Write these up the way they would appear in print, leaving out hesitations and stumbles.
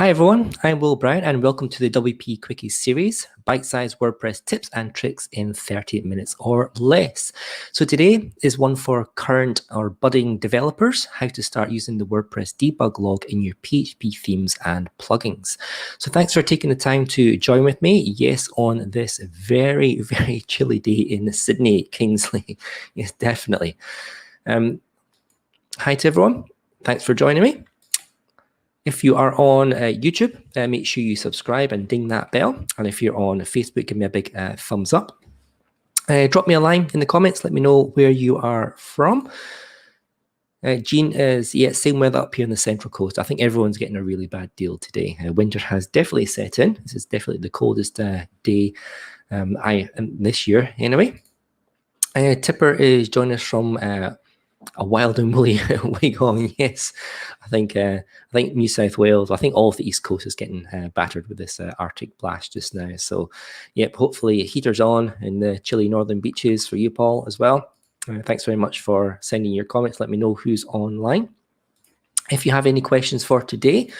Hi everyone, I'm Will Brown and welcome to the WP Quickies series, bite-sized WordPress tips and tricks in 30 minutes or less. So today is one for current or budding developers, how to start using the WordPress Debug log in your PHP themes and plugins. So thanks for taking the time to join with me, yes, on this very, very chilly day in Sydney, Kingsley. Yes, definitely. Hi to everyone, thanks for joining me. If you are on YouTube, make sure you subscribe and ding that bell. And if you're on Facebook, give me a big thumbs up. Drop me a line in the comments. Let me know where you are from. Jean is, yeah, same weather up here on the Central Coast. I think everyone's getting a really bad deal today. Winter has definitely set in. This is definitely the coldest day this year anyway. Tipper is joining us from a wild and woolly Wigong, yes. I think New South Wales, I think all of the East Coast is getting battered with this Arctic blast just now. So, yep, hopefully heaters on in the chilly northern beaches for you, Paul, as well. Thanks very much for sending your comments. Let me know who's online. If you have any questions for today,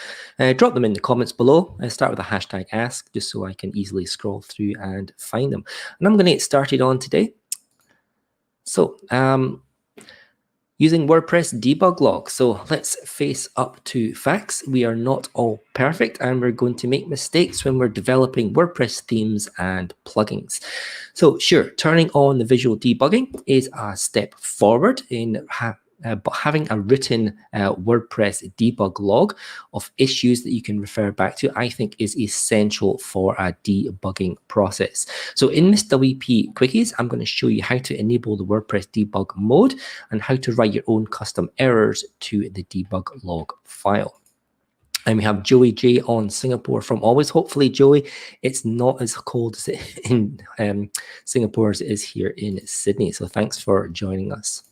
drop them in the comments below. Start with the hashtag ask, just so I can easily scroll through and find them. And I'm going to get started on today. So, using WordPress Debug log. So let's face up to facts. We are not all perfect and we're going to make mistakes when we're developing WordPress themes and plugins. So sure, turning on the visual debugging is a step forward in having a written WordPress debug log of issues that you can refer back to, I think is essential for a debugging process. So in this WP Quickies, I'm going to show you how to enable the WordPress debug mode and how to write your own custom errors to the debug log file. And we have Joey J on Singapore from always. Hopefully, Joey, it's not as cold as in Singapore as it is here in Sydney. So thanks for joining us.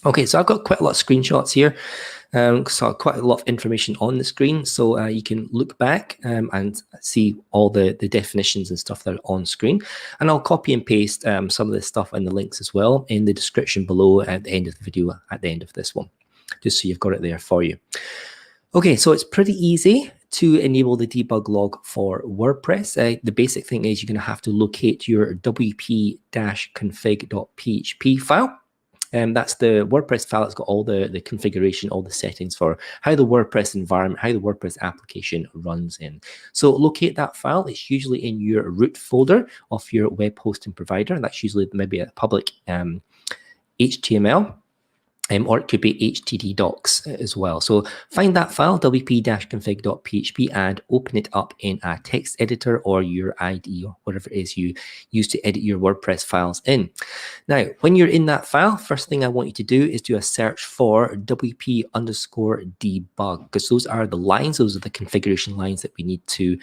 Okay, so I've got quite a lot of screenshots here, so quite a lot of information on the screen, so you can look back and see all the definitions and stuff that are on screen. And I'll copy and paste some of this stuff and the links as well in the description below at the end of the video, at the end of this one, just so you've got it there for you. Okay, so it's pretty easy to enable the debug log for WordPress. The basic thing is you're going to have to locate your wp-config.php file. That's the WordPress file that's got all the configuration, all the settings for how the WordPress environment, how the WordPress application runs in. So locate that file. It's usually in your root folder of your web hosting provider. That's usually maybe a public HTML. Or it could be HTTP docs as well. So find that file, wp-config.php, and open it up in a text editor or your IDE or whatever it is you use to edit your WordPress files in. Now, when you're in that file, first thing I want you to do is do a search for wp_debug, because those are the lines, those are the configuration lines that we need to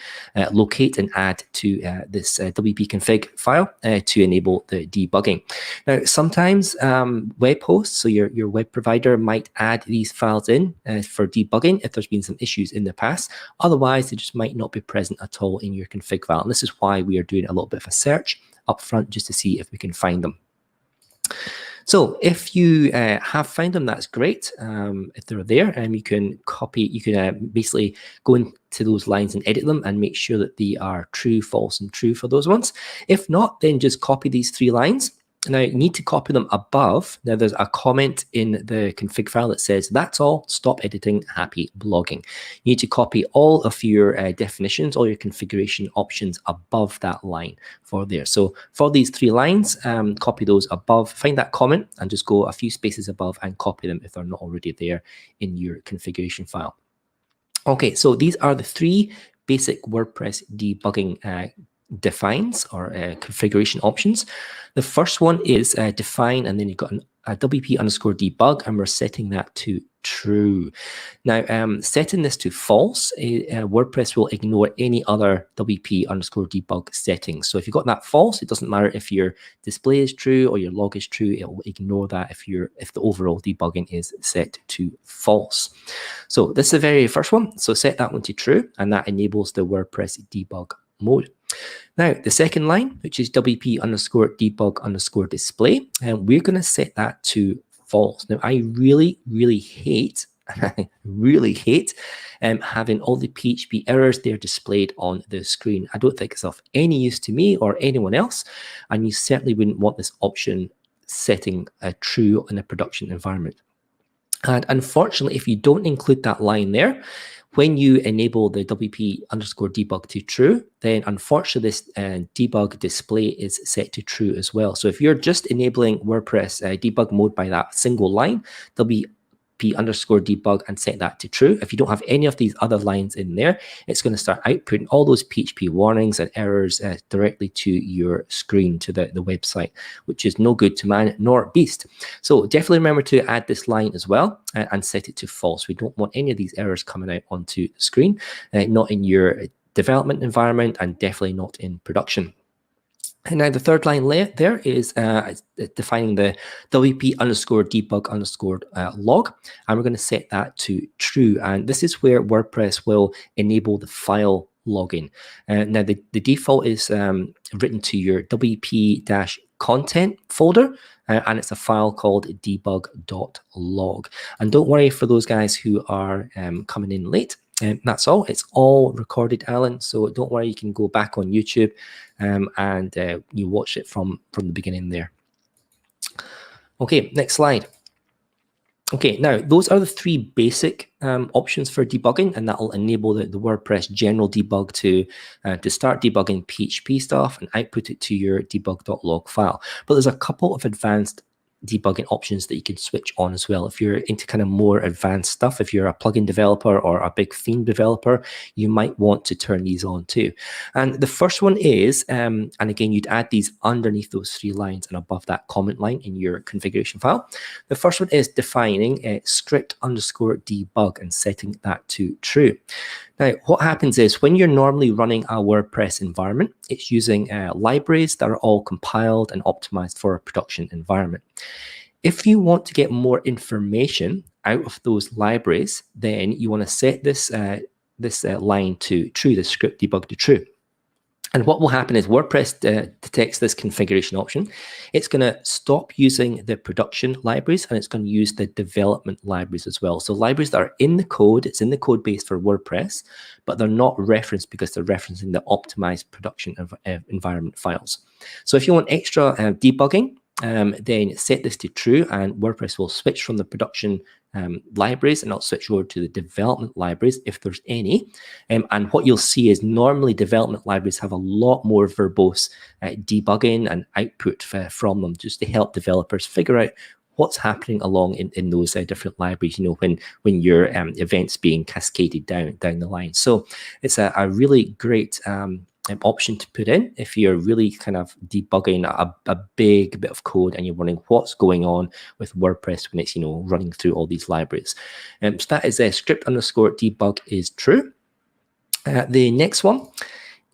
locate and add to this WP config file to enable the debugging. Now, sometimes web hosts, so your web provider might add these files in for debugging if there's been some issues in the past. Otherwise, they just might not be present at all in your config file. And this is why we are doing a little bit of a search up front just to see if we can find them. So if you have found them, that's great. If they're there, and you can copy, you can basically go into those lines and edit them and make sure that they are true, false, and true for those ones. If not, then just copy these 3 lines. Now, you need to copy them above. Now, there's a comment in the config file that says, that's all, stop editing, happy blogging. You need to copy all of your definitions, all your configuration options above that line for there. So for these 3 lines, copy those above, find that comment and just go a few spaces above and copy them if they're not already there in your configuration file. Okay, so these are the 3 basic WordPress debugging defines or configuration options. The first one is define, and then you've got a wp_debug, and we're setting that to true. Now, setting this to false, WordPress will ignore any other wp_debug settings. So if you've got that false, it doesn't matter if your display is true or your log is true, it will ignore that if the overall debugging is set to false. So this is the very first one. So set that one to true, and that enables the WordPress debug mode. Now, the second line, which is wp_debug_display, and we're going to set that to false. Now, I really, really hate I really hate having all the PHP errors there displayed on the screen. I don't think it's of any use to me or anyone else, and you certainly wouldn't want this option setting true in a production environment. And unfortunately, if you don't include that line there, when you enable the WP_debug to true, then unfortunately this debug display is set to true as well. So if you're just enabling WordPress debug mode by that single line, WP_debug and set that to true. If you don't have any of these other lines in there, it's going to start outputting all those PHP warnings and errors directly to your screen, to the website, which is no good to man nor beast. So definitely remember to add this line as well and set it to false. We don't want any of these errors coming out onto the screen, not in your development environment and definitely not in production. And now the third line there is defining the WP_debug_log, and we're going to set that to true. And this is where WordPress will enable the file logging. Now the default is written to your WP-content folder, and it's a file called debug.log. And don't worry for those guys who are coming in late. That's all. It's all recorded, Alan. So don't worry. You can go back on YouTube and you watch it from the beginning there. Okay, next slide. Okay, now those are the three basic options for debugging, and that will enable the WordPress general debug to start debugging PHP stuff and output it to your debug.log file. But there's a couple of advanced debugging options that you can switch on as well. If you're into kind of more advanced stuff, if you're a plugin developer or a big theme developer, you might want to turn these on too. And the first one is, and again, you'd add these underneath those three lines and above that comment line in your configuration file. The first one is defining a script_debug and setting that to true. Now, what happens is when you're normally running a WordPress environment, it's using libraries that are all compiled and optimized for a production environment. If you want to get more information out of those libraries, then you want to set this line to true, the script debug to true. And what will happen is WordPress detects this configuration option. It's going to stop using the production libraries, and it's going to use the development libraries as well. So libraries that are in the code, it's in the code base for WordPress, but they're not referenced because they're referencing the optimized production environment files. So if you want extra debugging, then set this to true, and WordPress will switch from the production libraries and it'll switch over to the development libraries if there's any. And what you'll see is normally development libraries have a lot more verbose debugging and output from them, just to help developers figure out what's happening along in those different libraries, you know, when your events being cascaded down the line. So it's a really great option to put in if you're really kind of debugging a big bit of code and you're wondering what's going on with WordPress when it's, you know, running through all these libraries. So that is script_debug is true. The next one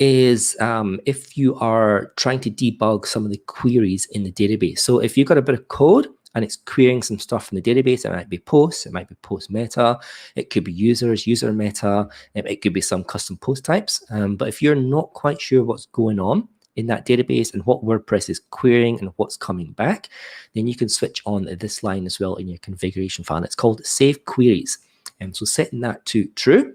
is if you are trying to debug some of the queries in the database. So if you've got a bit of code and it's querying some stuff from the database, it might be posts, it might be post meta, it could be users, user meta, it could be some custom post types. But if you're not quite sure what's going on in that database and what WordPress is querying and what's coming back, then you can switch on this line as well in your configuration file. It's called save queries. And so setting that to true,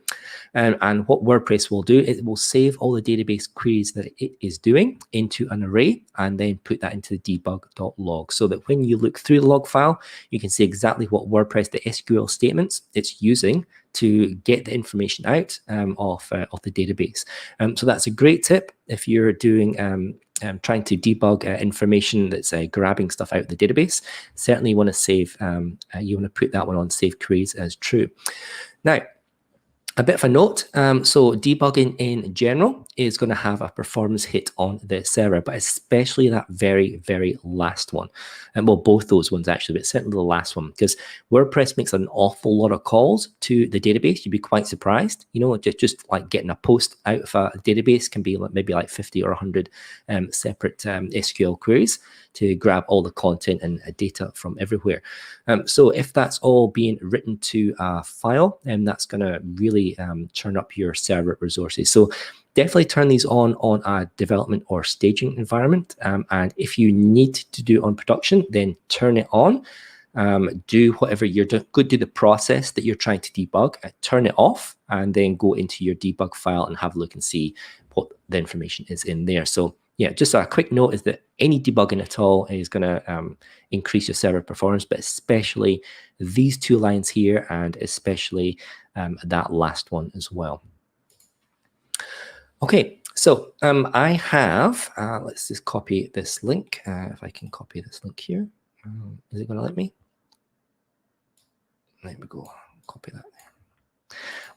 and what WordPress will do, it will save all the database queries that it is doing into an array and then put that into the debug.log, so that when you look through the log file, you can see exactly what WordPress, the SQL statements it's using to get the information out of the database. So that's a great tip if you're doing trying to debug information that's grabbing stuff out of the database. Certainly you want to save, you want to put that one on save queries as true. Now, a bit of a note, so debugging in general is going to have a performance hit on the server, but especially that very, very last one. And well, both those ones actually, but certainly the last one, because WordPress makes an awful lot of calls to the database. You'd be quite surprised. You know, just like getting a post out of a database can be maybe like 50 or 100 separate SQL queries to grab all the content and data from everywhere. So if that's all being written to a file, that's going to really churn up your server resources. So definitely turn these on a development or staging environment. And if you need to do it on production, then turn it on. do whatever you're doing, go do the process that you're trying to debug, turn it off, and then go into your debug file and have a look and see what the information is in there. So yeah, just a quick note is that any debugging at all is going to increase your server performance, but especially these two lines here, and especially that last one as well. Okay, so I have, let's just copy this link. If I can copy this link here, is it going to let me? There we go, copy that.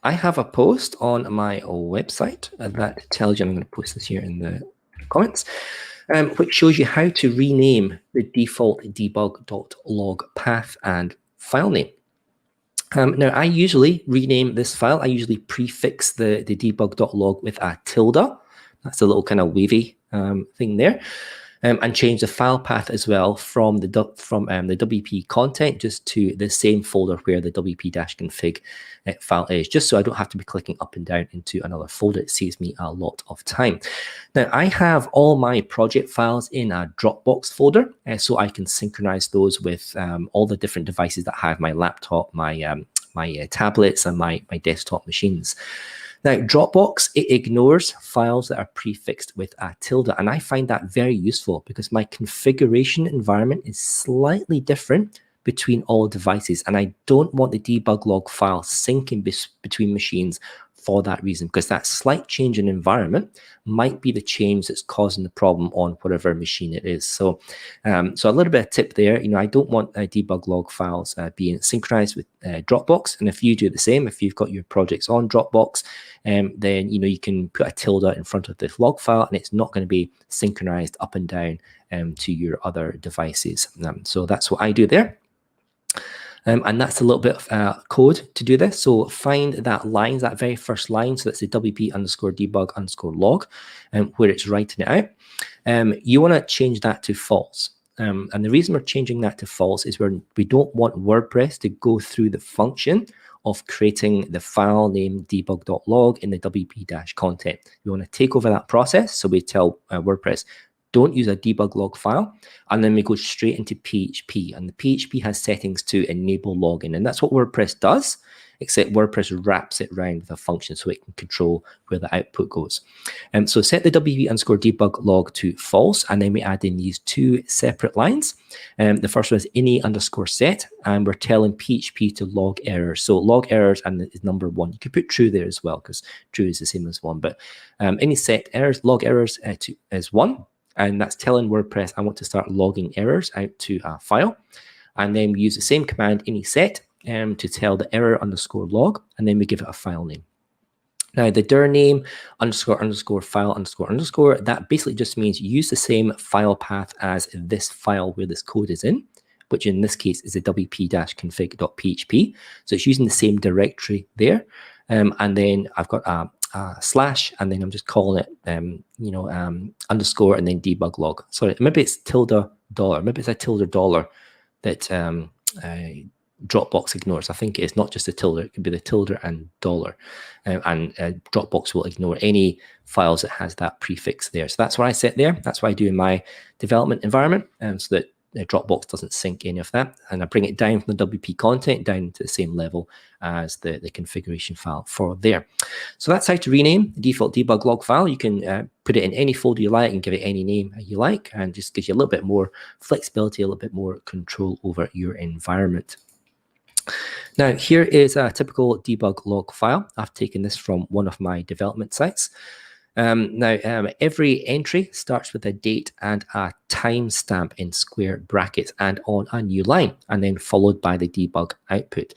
I have a post on my website that tells you, I'm going to post this here in the comments, which shows you how to rename the default debug.log path and file name. Now, I usually rename this file. I usually prefix the debug.log with a tilde. That's a little kind of wavy thing there. And change the file path as well from the WP content just to the same folder where the WP-config file is, just so I don't have to be clicking up and down into another folder. It saves me a lot of time. Now, I have all my project files in a Dropbox folder, so I can synchronize those with all the different devices that I have, my laptop, my tablets, and my desktop machines. Now, Dropbox, it ignores files that are prefixed with a tilde, and I find that very useful because my configuration environment is slightly different between all devices, and I don't want the debug log file syncing between machines for that reason, because that slight change in environment might be the change that's causing the problem on whatever machine it is. So, so a little bit of tip there. I don't want debug log files being synchronized with Dropbox. And if you do the same, if you've got your projects on Dropbox, then you can put a tilde in front of this log file, and it's not going to be synchronized up and down to your other devices. So that's what I do there. And that's a little bit of code to do this. So find that line, that very first line. So that's the WP_debug_log, where it's writing it out. You want to change that to false. And the reason we're changing that to false is we don't want WordPress to go through the function of creating the file name debug.log in the WP-content. We want to take over that process. So we tell WordPress, don't use a debug log file, and then we go straight into PHP, and the PHP has settings to enable login, and that's what WordPress does, except WordPress wraps it around with a function so it can control where the output goes. So set the WP_debug log to false, and then we add in these two separate lines. The first one is any_set, and we're telling PHP to log errors. So log errors and is number 1. You could put true there as well, because true is the same as 1, but any set errors, log errors is 1. And that's telling WordPress I want to start logging errors out to a file. And then we use the same command, any_set, to tell the error_log, and then we give it a file name. Now, the dir name __file__, that basically just means use the same file path as this file where this code is in, which in this case is the wp-config.php. So it's using the same directory there. And then I've got a slash, and then I'm just calling it, underscore, and then debug log. Sorry, maybe it's tilde $, maybe it's a tilde $, that Dropbox ignores. I think it's not just a tilde, it could be the tilde and $. And Dropbox will ignore any files that has that prefix there. So that's what I set there. That's what I do in my development environment, so that Dropbox doesn't sync any of that, and I bring it down from the WP content down to the same level as the configuration file for there. So that's how to rename the default debug log file. You can put it in any folder you like and give it any name you like, and just gives you a little bit more flexibility, a little bit more control over your environment. Now, here is a typical debug log file. I've taken this from one of my development sites. Every entry starts with a date and a timestamp in square brackets and on a new line, and then followed by the debug output.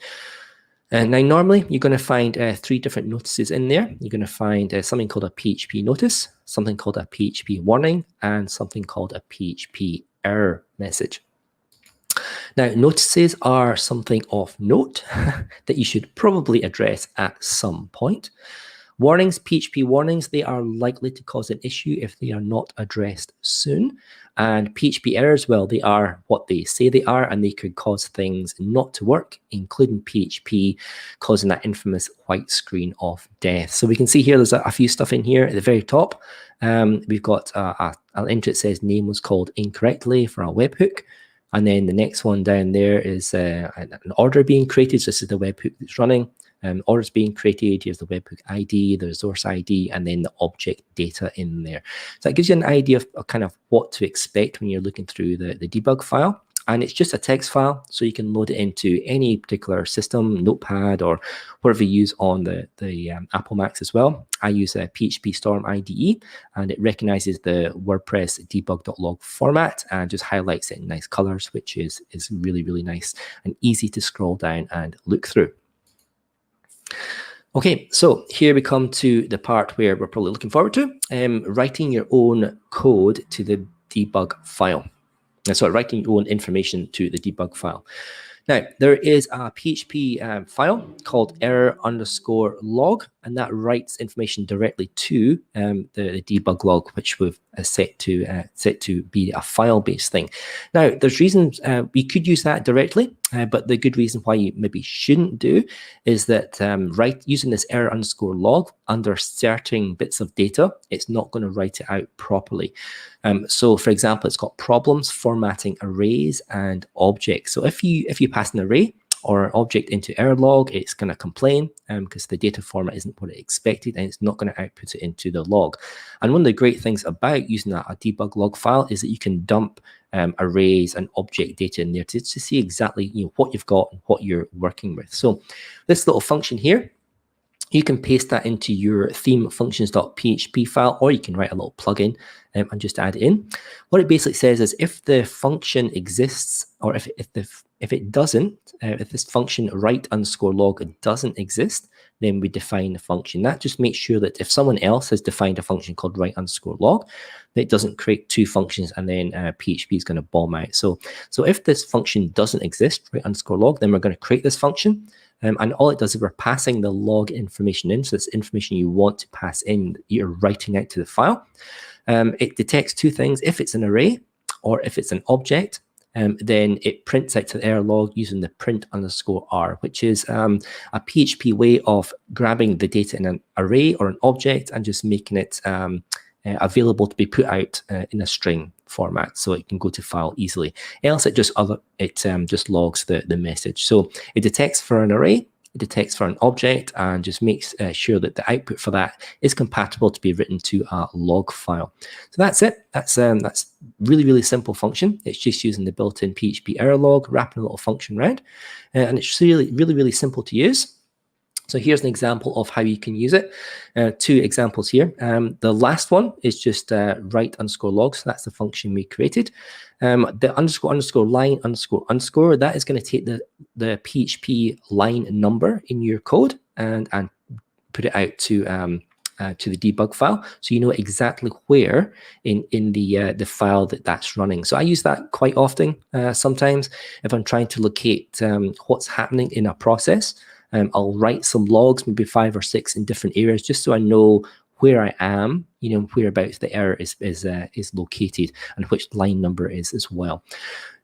Now, normally you're going to find 3 different notices in there. You're going to find something called a PHP notice, something called a PHP warning, and something called a PHP error message. Now, notices are something of note that you should probably address at some point. Warnings, PHP warnings, they are likely to cause an issue if they are not addressed soon. And PHP errors, well, they are what they say they are, and they could cause things not to work, including PHP causing that infamous white screen of death. So we can see here there's a few stuff in here at the very top. We've got an entry that says name was called incorrectly for a webhook. And then the next one down there is an order being created. So this is the webhook that's running. Orders being created, here's the webhook ID, the resource ID, and then the object data in there. So that gives you an idea of kind of what to expect when you're looking through the debug file. And it's just a text file, so you can load it into any particular system, Notepad, or whatever you use on the Apple Macs as well. I use a PHP Storm IDE, and it recognizes the WordPress debug.log format and just highlights it in nice colors, which is really, really nice and easy to scroll down and look through. Okay, so here we come to the part where we're probably looking forward to, writing your own code to the debug file. So writing your own information to the debug file. Now, there is a PHP file called error_log, and that writes information directly to the debug log, which we've set to be a file-based thing. Now, there's reasons we could use that directly, but the good reason why you maybe shouldn't do is that using this error_log under certain bits of data, it's not going to write it out properly. So, for example, it's got problems formatting arrays and objects. So if you pass an array or an object into error log, it's going to complain because the data format isn't what it expected, and it's not going to output it into the log. And one of the great things about using a debug log file is that you can dump arrays and object data in there to see exactly what you've got and what you're working with. So this little function here, you can paste that into your theme functions.php file, or you can write a little plugin and just add it in. What it basically says is if the function exists, or if it doesn't, if this function write_log doesn't exist, then we define the function. That just makes sure that if someone else has defined a function called write_log, that it doesn't create two functions and then PHP is going to bomb out. So if this function doesn't exist, write_log, then we're going to create this function. And all it does is we're passing the log information in. So it's information you want to pass in, you're writing out to the file. It detects two things. If it's an array or if it's an object, then it prints out to the error log using the print_r, which is a PHP way of grabbing the data in an array or an object and just making it available to be put out in a string format, so it can go to file easily. Else it just logs the message. So it detects for an array, it detects for an object, and just makes sure that the output for that is compatible to be written to a log file. So that's it. That's really, really simple function. It's just using the built-in PHP error log, wrapping a little function around, and it's really, really, really simple to use. So here's an example of how you can use it. Two examples here. The last one is just write_log. So that's the function we created. The __line__, that is going to take the PHP line number in your code and put it out to the debug file, so you know exactly where in the file that's running. So I use that quite often. Sometimes if I'm trying to locate what's happening in a process, I'll write some logs, maybe 5 or 6 in different areas, just so I know where I am, whereabouts the error is located and which line number is as well.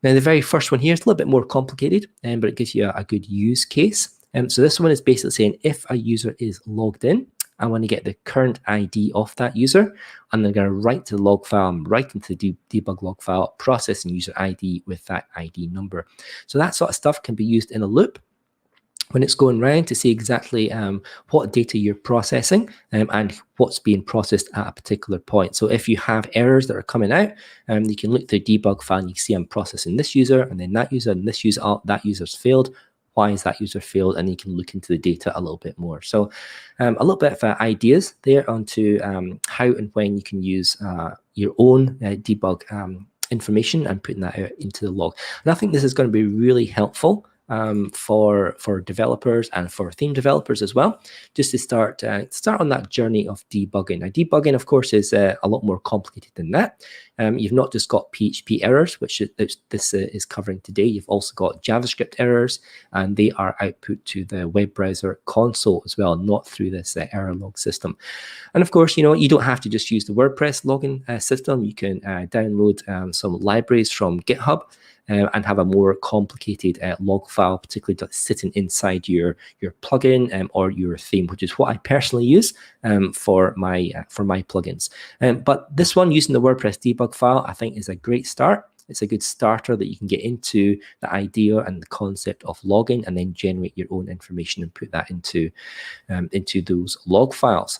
Now, the very first one here is a little bit more complicated, but it gives you a good use case. So this one is basically saying if a user is logged in, I want to get the current ID of that user, and I'm going to write to the log file, I'm writing to the debug log file, processing user ID with that ID number. So that sort of stuff can be used in a loop when it's going around to see exactly what data you're processing and what's being processed at a particular point. So if you have errors that are coming out, you can look at the debug file and you can see I'm processing this user and then that user and this user. Oh, that user's failed. Why is that user failed? And you can look into the data a little bit more. So a little bit of ideas there onto how and when you can use your own debug information and putting that out into the log. And I think this is going to be really helpful for developers and for theme developers as well, just to start on that journey of debugging. Now, debugging, of course, is a lot more complicated than that. You've not just got PHP errors, which this is covering today. You've also got JavaScript errors, and they are output to the web browser console as well, not through this error log system. And of course, you don't have to just use the WordPress login system. You can download some libraries from GitHub and have a more complicated log file, particularly sitting inside your plugin or your theme, which is what I personally use for my plugins. But this one, using the WordPress debug file, I think is a great start. it's a good starter that you can get into the idea and the concept of logging, and then generate your own information and put that into those log files.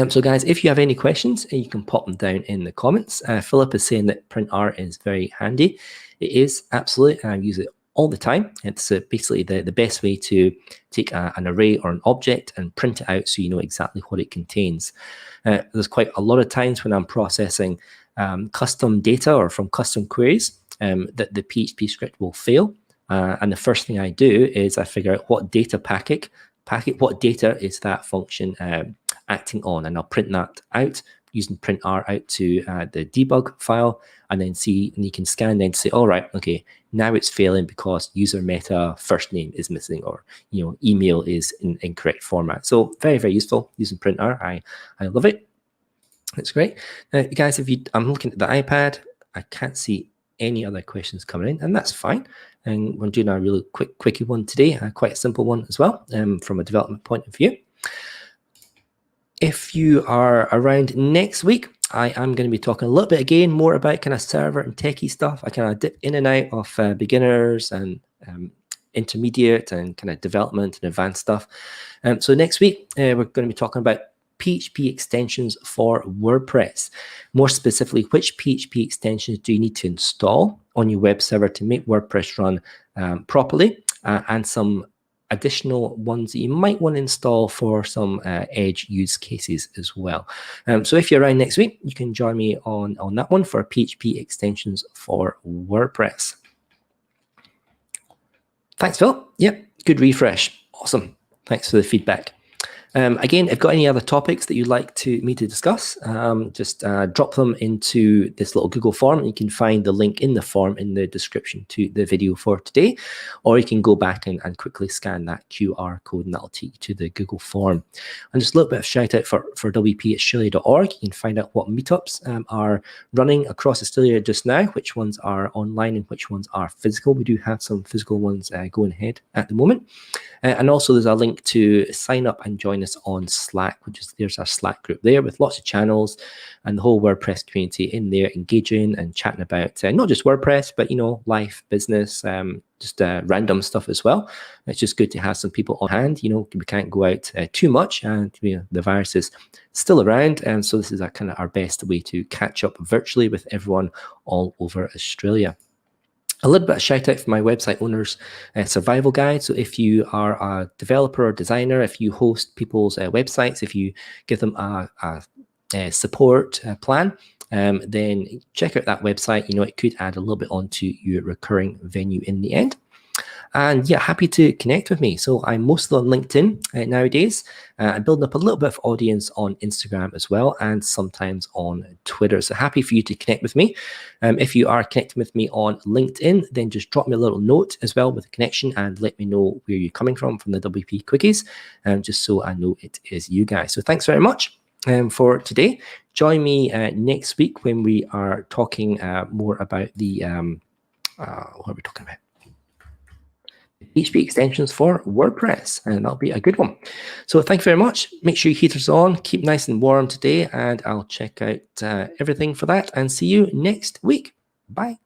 So guys, if you have any questions, you can pop them down in the comments. Philip is saying that printr is very handy. It is, absolutely. I use it all the time. It's basically the best way to take an array or an object and print it out so you know exactly what it contains. There's quite a lot of times when I'm processing custom data or from custom queries that the PHP script will fail. And the first thing I do is I figure out what data what data is that function acting on, and I'll print that out using printr out to the debug file, and then you can scan then to say, all right, okay, now it's failing because user meta first name is missing, or email is in incorrect format. So very, very useful using printr. I love it. It's great. Now, guys, I'm looking at the iPad, I can't see any other questions coming in, and that's fine. And we're doing a really quickie one today, quite a simple one as well, from a development point of view. If you are around next week, I am going to be talking a little bit again more about kind of server and techie stuff. I kind of dip in and out of beginners and intermediate and kind of development and advanced stuff. So next week, we're going to be talking about PHP extensions for WordPress. More specifically, which PHP extensions do you need to install on your web server to make WordPress run properly, and some additional ones that you might want to install for some edge use cases as well. So if you're around next week, you can join me on that one for PHP extensions for WordPress. Thanks, Phil. Yep, good refresh. Awesome. Thanks for the feedback. Again, if you've got any other topics that you'd like me to discuss, just drop them into this little Google form. You can find the link in the form in the description to the video for today, or you can go back and quickly scan that QR code and that'll take you to the Google form. And just a little bit of shout out for WP@Australia.org. You can find out what meetups are running across Australia just now, which ones are online and which ones are physical. We do have some physical ones going ahead at the moment. And also there's a link to sign up and join us on Slack, there's our Slack group there with lots of channels and the whole WordPress community in there engaging and chatting about not just WordPress, but life, business, just random stuff as well. It's just good to have some people on hand. We can't go out too much, and the virus is still around, and so this is kind of our best way to catch up virtually with everyone all over Australia. A little bit of shout out for my website owners survival guide. So if you are a developer or designer, if you host people's websites, if you give them a support plan, then check out that website. It could add a little bit onto your recurring venue in the end. And yeah, happy to connect with me. So I'm mostly on LinkedIn nowadays. I'm building up a little bit of audience on Instagram as well, and sometimes on Twitter. So happy for you to connect with me. If you are connecting with me on LinkedIn, then just drop me a little note as well with a connection and let me know where you're coming from the WP Quickies, just so I know it is you guys. So thanks very much for today. Join me next week when we are talking more about the, what are we talking about? PHP extensions for WordPress, and that'll be a good one. So thank you very much. Make sure your heater's on, keep nice and warm today, and I'll check out everything for that and see you next week. Bye.